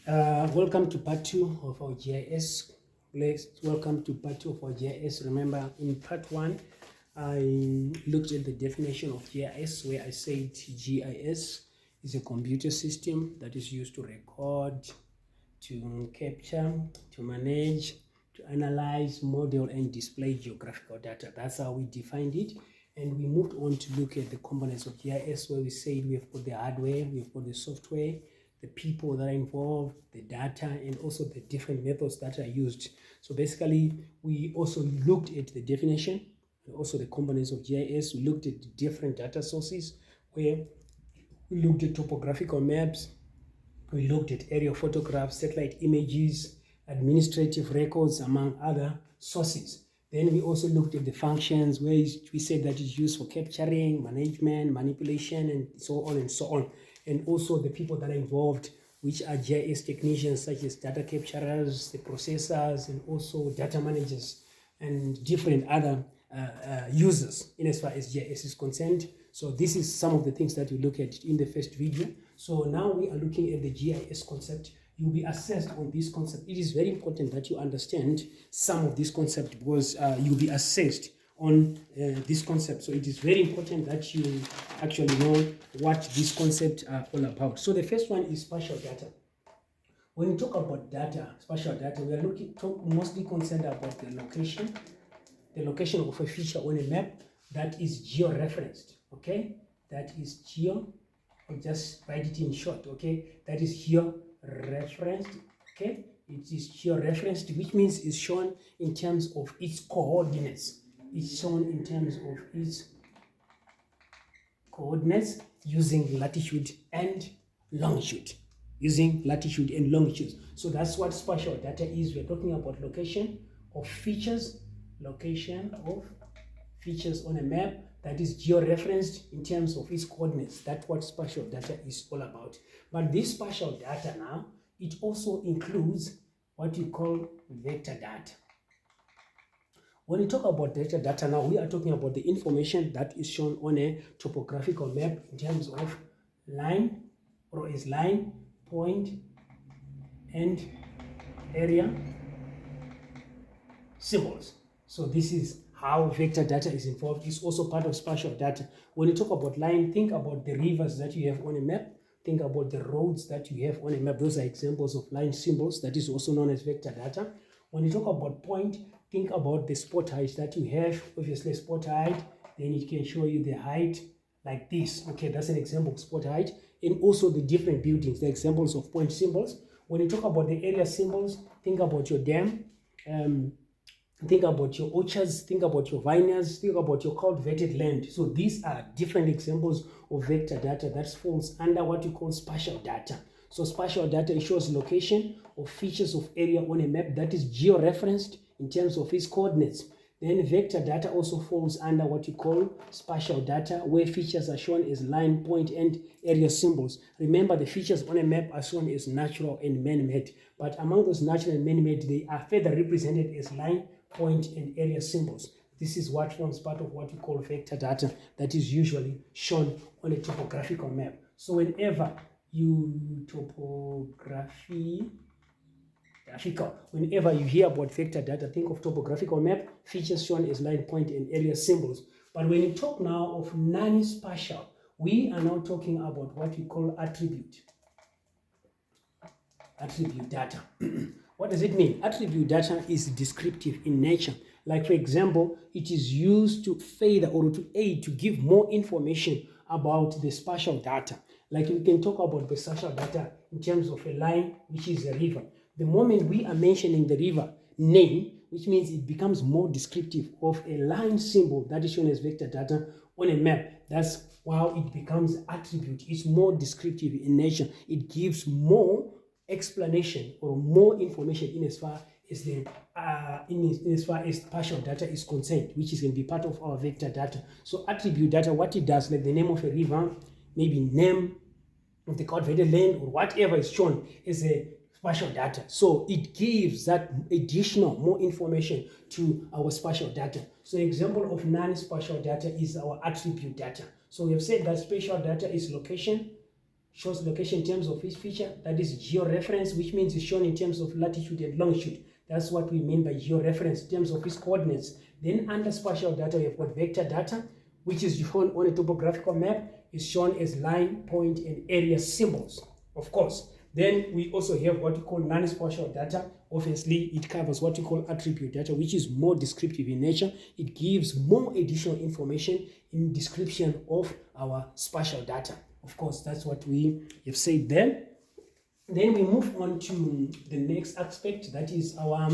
Welcome to part 2 of our GIS. Welcome to part 2 of our GIS. Remember, in part 1, I looked at the definition of GIS, where I said GIS is a computer system that is used to record, to capture, to manage, to analyze, model, and display geographical data. That's how we defined it. And we moved on to look at the components of GIS, where we said we've got the hardware, we've got the software, the people that are involved, the data, and also the different methods that are used. So basically, we also looked at the definition and also the components of GIS. We looked at the different data sources, where we looked at topographical maps, we looked at aerial photographs, satellite images, administrative records, among other sources. Then we also looked at the functions, where we said that it's used for capturing, management, manipulation, and so on and so on. And also the people that are involved, which are GIS technicians, such as data capturers, the processors, and also data managers, and different other users in as far as GIS is concerned. So this is some of the things that we look at in the first video. So now we are looking at the GIS concept. You'll be assessed on this concept. It is very important that you understand some of this concept, because you'll be assessed on this concept. So it is very important that you actually know what this concept are all about. So the first one is spatial data. When you talk about data, spatial data, we are mostly concerned about the location of a feature on a map that is geo-referenced, okay? That is geo, I'll just write it in short, okay? That is geo-referenced, okay? It is geo-referenced, which means it's shown in terms of its coordinates. It's shown in terms of its coordinates using latitude and longitude. So that's what spatial data is. We're talking about location of features on a map that is geo-referenced in terms of its coordinates. That's what spatial data is all about. But this spatial data now, it also includes what you call vector data. When we talk about vector data now, we are talking about the information that is shown on a topographical map in terms of line, point, and area symbols. So this is how vector data is involved. It's also part of spatial data. When you talk about line, think about the rivers that you have on a map. Think about the roads that you have on a map. Those are examples of line symbols. That is also known as vector data. When you talk about point, think about the spot height that you have. Obviously, spot height, then it can show you the height like this. Okay, that's an example of spot height. And also the different buildings, the examples of point symbols. When you talk about the area symbols, think about your dam, think about your orchards, think about your vineyards, think about your cultivated land. So these are different examples of vector data that falls under what you call spatial data. So spatial data shows location of features of area on a map that is geo-referenced in terms of its coordinates. Then vector data also falls under what you call spatial data, where features are shown as line, point, and area symbols. Remember, the features on a map are shown as natural and man-made, but among those natural and man-made, they are further represented as line, point, and area symbols. This is what forms part of what we call vector data that is usually shown on a topographical map. So whenever you whenever you hear about vector data, think of topographical map, features shown as line, point, and area symbols. But when you talk now of non-spatial, we are now talking about what we call attribute data. What does it mean? Attribute data is descriptive in nature. Like, for example, it is used to further or to aid to give more information about the spatial data. Like, we can talk about the spatial data in terms of a line, which is a river. The moment we are mentioning the river name, which means it becomes more descriptive of a line symbol that is shown as vector data on a map. That's how it becomes attribute. It's more descriptive in nature. It gives more explanation or more information in as far as the spatial data is concerned, which is going to be part of our vector data. So attribute data, what it does, like the name of a river, maybe name of the cultivated land, or whatever is shown as a spatial data. So it gives that additional more information to our spatial data. So an example of non-spatial data is our attribute data. So we have said that spatial data is location shows location in terms of its feature. That is georeference, which means it's shown in terms of latitude and longitude. That's what we mean by georeference in terms of its coordinates. Then under spatial data, we have got vector data, which is shown on a topographical map, is shown as line, point, and area symbols, of course. Then we also have what we call non-spatial data. Obviously, it covers what we call attribute data, which is more descriptive in nature. It gives more additional information in description of our spatial data. Of course, that's what we have said there. Then we move on to the next aspect, that is our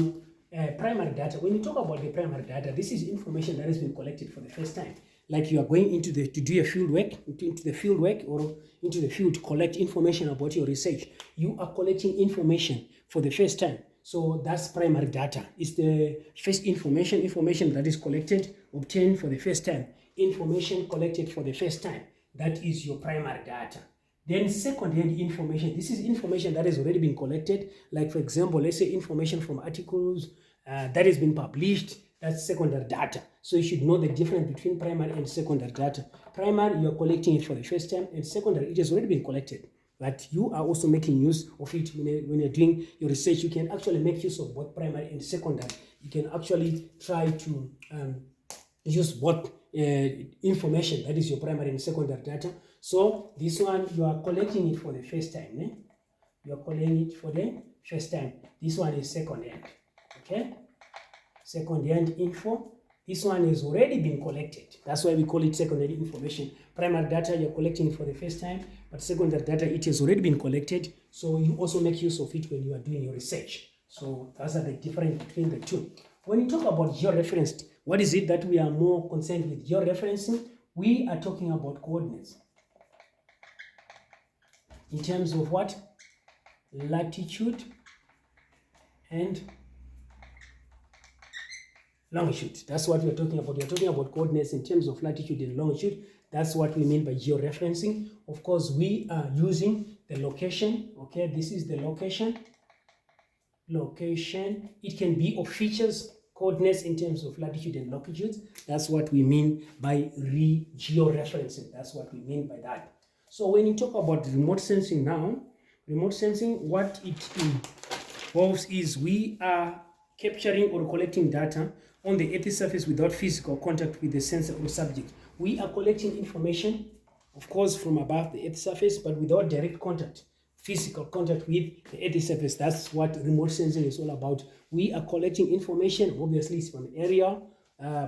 primary data. When you talk about the primary data, this is information that has been collected for the first time. Like you are going into to do a field work, into the field work or into the field to collect information about your research. You are collecting information for the first time. So that's primary data. It's the first information that is collected, obtained for the first time. Information collected for the first time. That is your primary data. Then second-hand information. This is information that has already been collected. Like for example, let's say information from articles that has been published. That's secondary data. So you should know the difference between primary and secondary data. Primary, you are collecting it for the first time, and secondary, it has already been collected. But you are also making use of it when you're doing your research. You can actually make use of both primary and secondary. You can actually try to use both information, that is your primary and secondary data. So this one, you are collecting it for the first time. You are collecting it for the first time. This one is second-hand. Okay? Second-hand info. This one has already been collected. That's why we call it secondary information. Primary data, you're collecting it for the first time, but secondary data, it has already been collected. So you also make use of it when you are doing your research. So those are the difference between the two. When you talk about georeferenced, what is it that we are more concerned with? Georeferencing, we are talking about coordinates. In terms of what? Latitude and longitude. That's what we're talking about. We're talking about coordinates in terms of latitude and longitude. That's what we mean by georeferencing. Of course, we are using the location. Okay, this is the location. Location. It can be of features, coordinates in terms of latitude and longitude. That's what we mean by georeferencing. That's what we mean by that. So when you talk about remote sensing now, remote sensing, what it involves is we are capturing or collecting data on the Earth's surface without physical contact with the sensor or subject. We are collecting information, of course, from above the Earth's surface, but without direct contact, physical contact with the Earth's surface. That's what remote sensing is all about. We are collecting information, obviously, it's from an area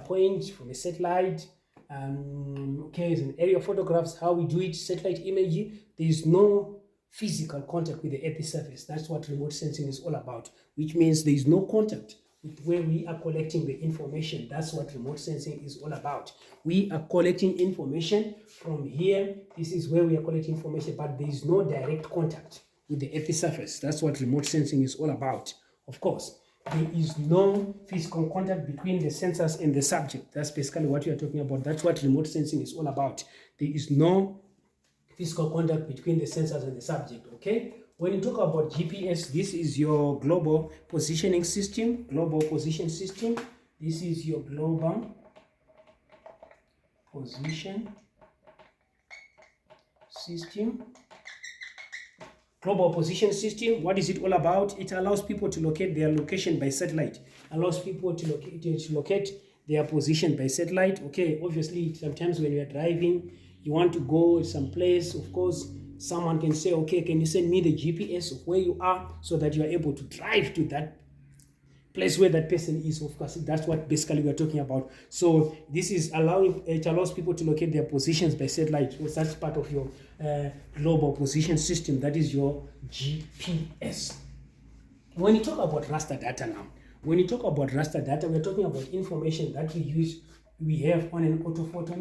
point, from a satellite. Okay, it's an area photographs, how we do it, satellite imaging. There is no physical contact with the Earth's surface. That's what remote sensing is all about, which means there is no contact with where we are collecting the information. That's what remote sensing is all about. We are collecting information from here. This is where we are collecting information, but there is no direct contact with the Earth's surface. That's what remote sensing is all about. Of course, there is no physical contact between the sensors and the subject. That's basically what we are talking about. That's what remote sensing is all about. There is no physical contact between the sensors and the subject. Okay, when you talk about GPS, this is your global positioning system, global position system. This is your global position system. Global position system, what is it all about? It allows people to locate their location by satellite. Allows people to locate their position by satellite. Okay, obviously, sometimes when you are driving, you want to go some place, of course, someone can say, okay, can you send me the GPS of where you are so that you are able to drive to that place where that person is. Of course, that's what basically we're talking about. So this is it allows people to locate their positions by satellite. So that's part of your global position system. That is your GPS. When you talk about raster data now, when you talk about raster data, we're talking about information that we have on an orthophoto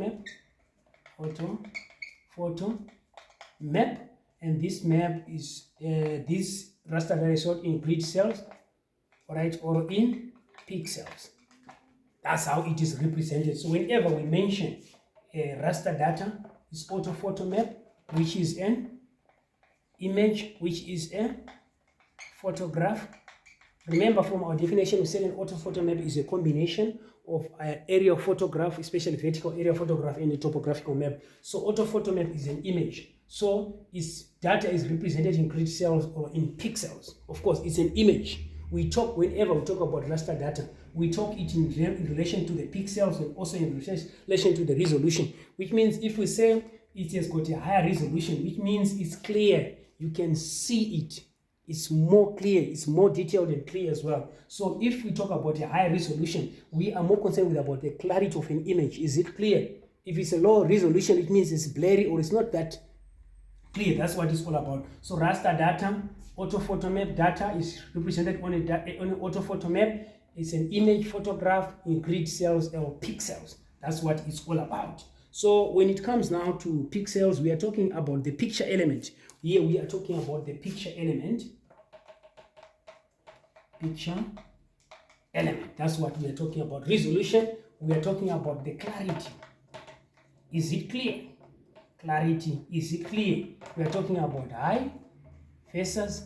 map, and this map is this raster data is stored in grid cells, right, or in pixels. That's how it is represented. So whenever we mention raster data, is orthophoto map, which is an image, which is a photograph. Remember from our definition, we said an orthophoto map is a combination of an aerial photograph, especially vertical aerial photograph, and a topographical map. So orthophoto map is an image. So its data is represented in grid cells or in pixels. Of course, it's an image. We talk, whenever we talk about raster data, we talk it in relation to the pixels and also in relation to the resolution, which means if we say it has got a higher resolution, which means it's clear, you can see it, it's more clear, it's more detailed and clear as well. So if we talk about a higher resolution, we are more concerned with about the clarity of an image. Is it clear? If it's a low resolution, it means it's blurry or it's not that clear. That's what it's all about. So raster data, orthophoto map data is represented on an orthophoto map. It's an image photograph in grid cells or pixels. That's what it's all about. So when it comes now to pixels, we are talking about the picture element. Here we are talking about the picture element. Picture element. That's what we are talking about. Resolution, we are talking about the clarity. Is it clear? Clarity, is it clear? We are talking about high versus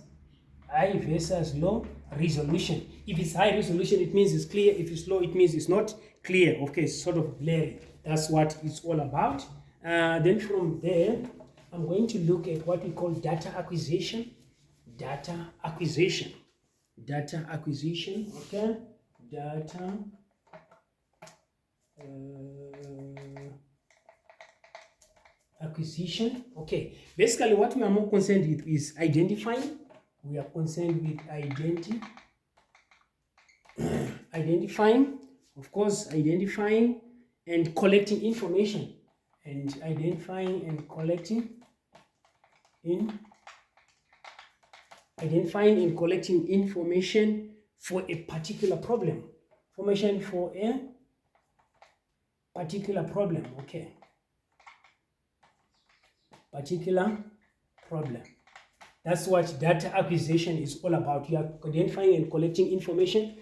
low resolution. If it's high resolution, it means it's clear. If it's low, it means it's not clear. Okay, it's sort of blurry. That's what it's all about. Then from there, I'm going to look at what we call data acquisition. Data acquisition. Data acquisition, okay? Data acquisition. Okay, basically what we are more concerned with is identifying. We are concerned with identifying, of course, identifying and collecting information, and identifying and collecting information for a particular problem. Information for a particular problem. Okay. Particular problem. That's what data acquisition is all about. You are identifying and collecting information,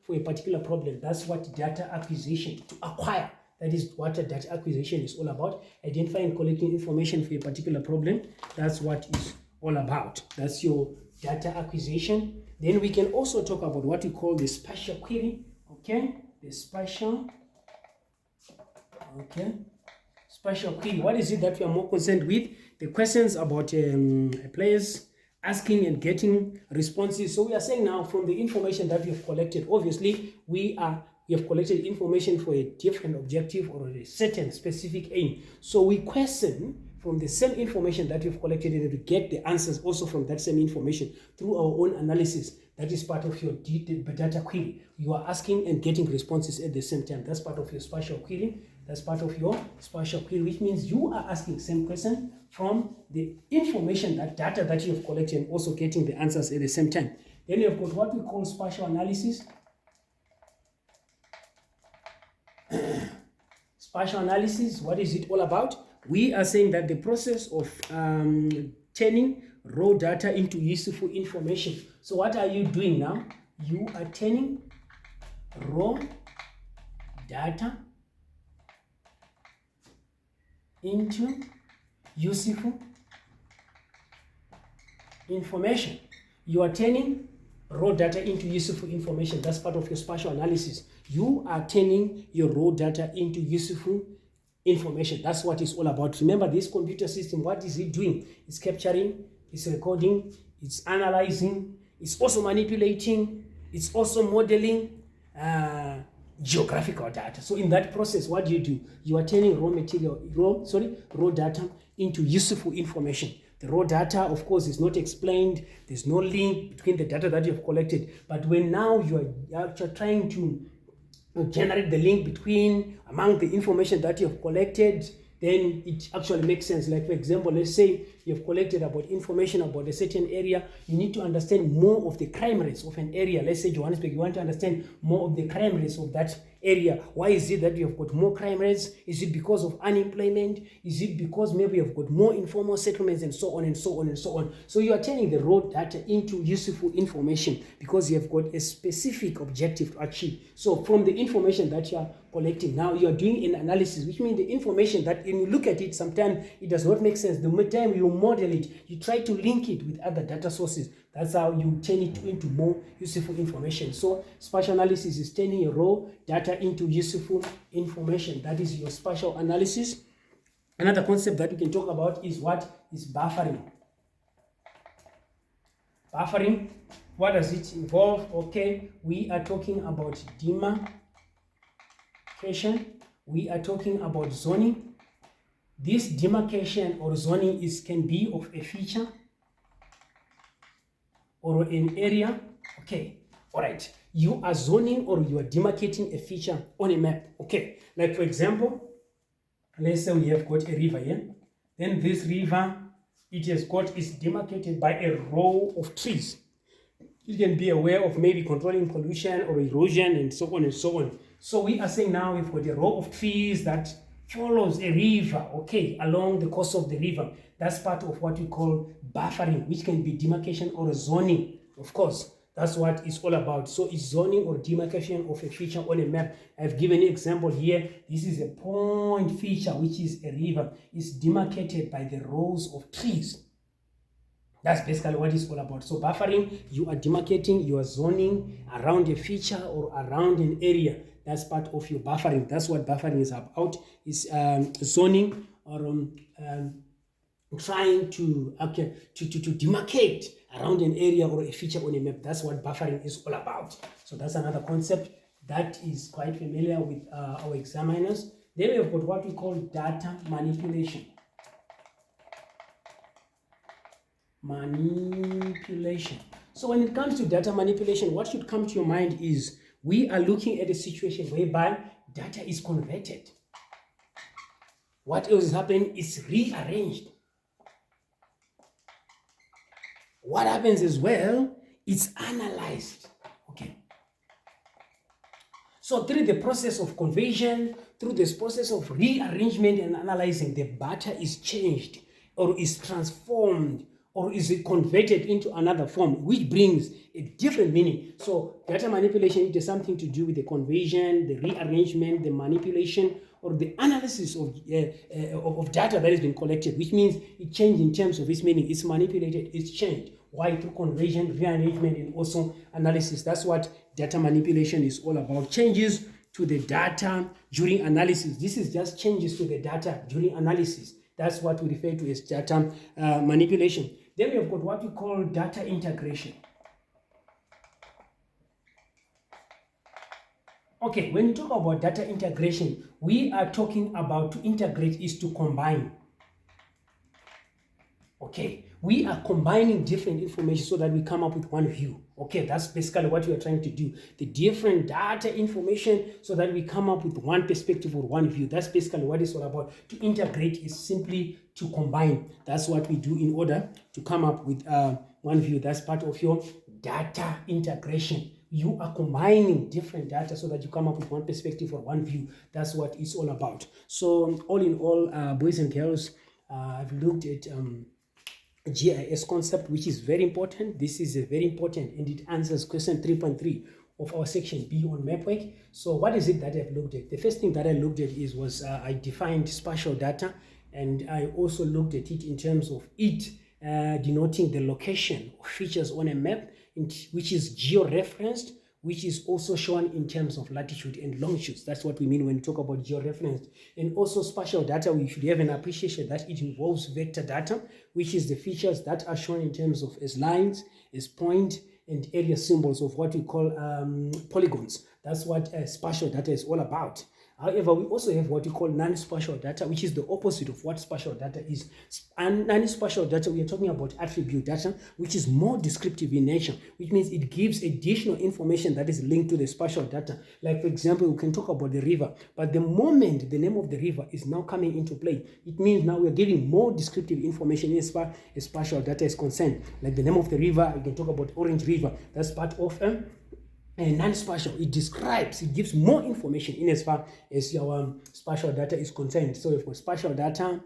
for a particular problem. That's what data acquisition, to acquire. That is what a data acquisition is all about. Identifying and collecting information for a particular problem. That's what it's all about. That's your data acquisition. Then we can also talk about what we call the spatial query. Okay, the spatial. Okay. Spatial query. What is it that we are more concerned with? The questions about players asking and getting responses. So we are saying now from the information that we have collected, obviously we have collected information for a different objective or a certain specific aim. So we question from the same information that we've collected and to get the answers also from that same information through our own analysis. That is part of your data query. You are asking and getting responses at the same time. That's part of your spatial query. That's part of your spatial query, which means you are asking the same question from the information, that data that you have collected, and also getting the answers at the same time. Then you have got what we call spatial analysis. Spatial analysis, what is it all about? We are saying that the process of turning raw data into useful information. So what are you doing now? You are turning raw data into useful information. You are turning raw data into useful information. That's part of your spatial analysis. You are turning your raw data into useful information. That's what it's all about. Remember, this computer system, what is it doing? It's capturing, it's recording, it's analyzing, it's also manipulating, it's also modeling geographical data. So in that process, what do? You are turning raw data into useful information. The raw data, of course, is not explained. There's no link between the data that you've collected. But when now you're trying to generate the link among the information that you've collected, then it actually makes sense. Like, for example, let's say you've collected about information about a certain area. You need to understand more of the crime rates of an area. Let's say Johannesburg, you want to understand more of the crime rates of that area. Why is it that you've got more crime rates? Is it because of unemployment? Is it because maybe you've got more informal settlements, and so on and so on and so on? So you are turning the raw data into useful information because you have got a specific objective to achieve. So from the information that you are collecting, now you are doing an analysis, which means the information that when you look at it, sometimes it does not make sense. The time you model it, you try to link it with other data sources. That's how you turn it into more useful information. So spatial analysis is turning your raw data into useful information. That is your spatial analysis. Another concept that we can talk about is what is buffering. Buffering, what does it involve? Okay, we are talking about demarcation. We are talking about zoning. This demarcation or zoning can be of a feature or an area. Okay, all right. You are zoning or you are demarcating a feature on a map. Okay, like for example, let's say we have got a river here. Then this river, is demarcated by a row of trees. You can be aware of maybe controlling pollution or erosion and so on and so on. So we are saying now we've got a row of trees that follows a river, okay, along the course of the river. That's part of what we call buffering, which can be demarcation or zoning, of course. That's what it's all about. So it's zoning or demarcation of a feature on a map. I've given an example here. This is a point feature, which is a river. It's demarcated by the rows of trees. That's basically what it's all about. So buffering, you are demarcating, you are zoning around a feature or around an area. That's part of your buffering. That's what buffering is about. It's zoning or trying to demarcate around an area or a feature on a map. That's what buffering is all about. So that's another concept that is quite familiar with our examiners. Then we have got what we call data manipulation. So when it comes to data manipulation, what should come to your mind is we are looking at a situation whereby data is converted. What else is happening is rearranged. What happens as well, it's analyzed. Okay. So through the process of conversion, through this process of rearrangement and analyzing, the data is changed or is transformed or is it converted into another form, which brings a different meaning. So data manipulation, it has something to do with the conversion, the rearrangement, the manipulation, or the analysis of data that has been collected, which means it changed in terms of its meaning. It's manipulated, it's changed. Why? Through conversion, rearrangement, and also analysis. That's what data manipulation is all about. Changes to the data during analysis. This is just changes to the data during analysis. That's what we refer to as data manipulation. Then we have got what we call data integration. Okay, when you talk about data integration, we are talking about to integrate is to combine. Okay, we are combining different information so that we come up with one view. Okay, that's basically what we are trying to do. The different data information so that we come up with one perspective or one view. That's basically what it's all about. To integrate is simply to combine. That's what we do in order to come up with one view. That's part of your data integration. You are combining different data so that you come up with one perspective or one view. That's what it's all about. So all in all, boys and girls, I've looked at G.I.S concept, which is very important. This is very important and it answers question 3.3 of our section B on map work. So what is it that I've looked at? The first thing that I looked at was I defined spatial data, and I also looked at it in terms of it denoting the location of features on a map, which is geo-referenced, which is also shown in terms of latitude and longitude. That's what we mean when we talk about geo-referenced. And also spatial data, we should have an appreciation that it involves vector data, which is the features that are shown in terms of as lines, as point, and area symbols of what we call polygons. That's what spatial data is all about. However, we also have what we call non-spatial data, which is the opposite of what spatial data is. And non-spatial data, we are talking about attribute data, which is more descriptive in nature, which means it gives additional information that is linked to the spatial data. Like, for example, we can talk about the river, but the moment the name of the river is now coming into play, it means now we are giving more descriptive information as far as spatial data is concerned. Like the name of the river, we can talk about Orange River. That's part of non-spatial. It describes, it gives more information in as far as your spatial data is concerned. So if for spatial data,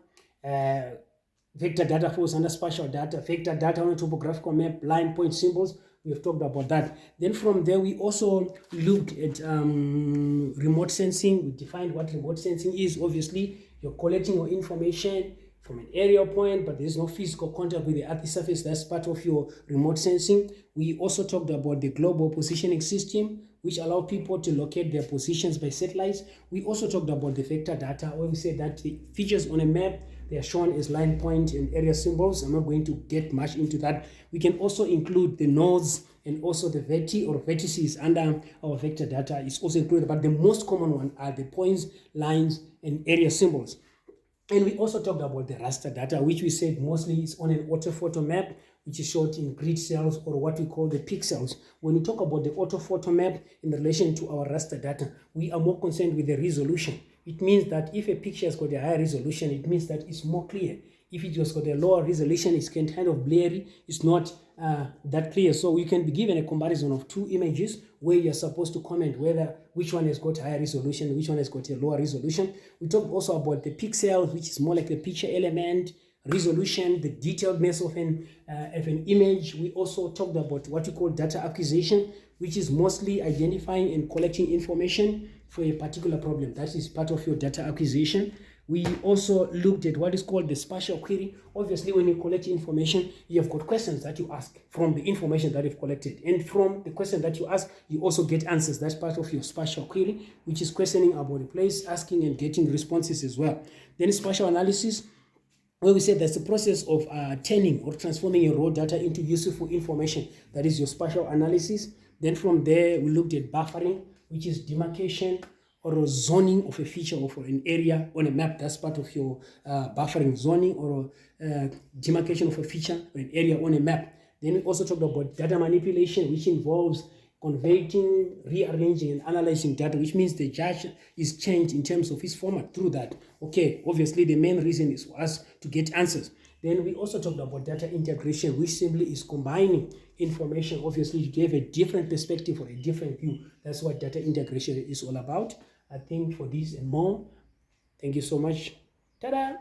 vector data falls under spatial data, vector data on a topographical map, line, point, symbols, we have talked about that. Then from there, we also looked at remote sensing. We defined what remote sensing is. Obviously, you're collecting your information from an aerial point, but there's no physical contact with the earth's surface. That's part of your remote sensing. We also talked about the global positioning system, which allow people to locate their positions by satellites. We also talked about the vector data, where we said that the features on a map, they are shown as line point and area symbols. I'm not going to get much into that. We can also include the nodes and also the vertices under our vector data is also included, but the most common one are the points, lines, and area symbols. And we also talked about the raster data, which we said mostly is on an orthophoto map, which is shot in grid cells or what we call the pixels. When we talk about the orthophoto map in relation to our raster data, we are more concerned with the resolution. It means that if a picture has got a higher resolution, it means that it's more clear. If it has got a lower resolution, it's kind of blurry, it's not that clear. So we can be given a comparison of two images where you're supposed to comment whether which one has got higher resolution, which one has got a lower resolution. We talked also about the pixels, which is more like a picture element, resolution, the detailedness of an image. We also talked about what we call data acquisition, which is mostly identifying and collecting information for a particular problem. That is part of your data acquisition. We also looked at what is called the spatial query. Obviously, when you collect information, you have got questions that you ask from the information that you've collected. And from the question that you ask, you also get answers. That's part of your spatial query, which is questioning about the place, asking and getting responses as well. Then spatial analysis, where we said that's the process of turning or transforming your raw data into useful information. That is your spatial analysis. Then from there, we looked at buffering, which is demarcation or zoning of a feature or for an area on a map. That's part of your buffering, zoning or demarcation of a feature or an area on a map. Then we also talked about data manipulation, which involves converting, rearranging, and analyzing data, which means the judge is changed in terms of its format through that. Okay, obviously the main reason is for us to get answers. Then we also talked about data integration, which simply is combining information, obviously, to have a different perspective or a different view. That's what data integration is all about. I think for this and more, thank you so much. Ta-da!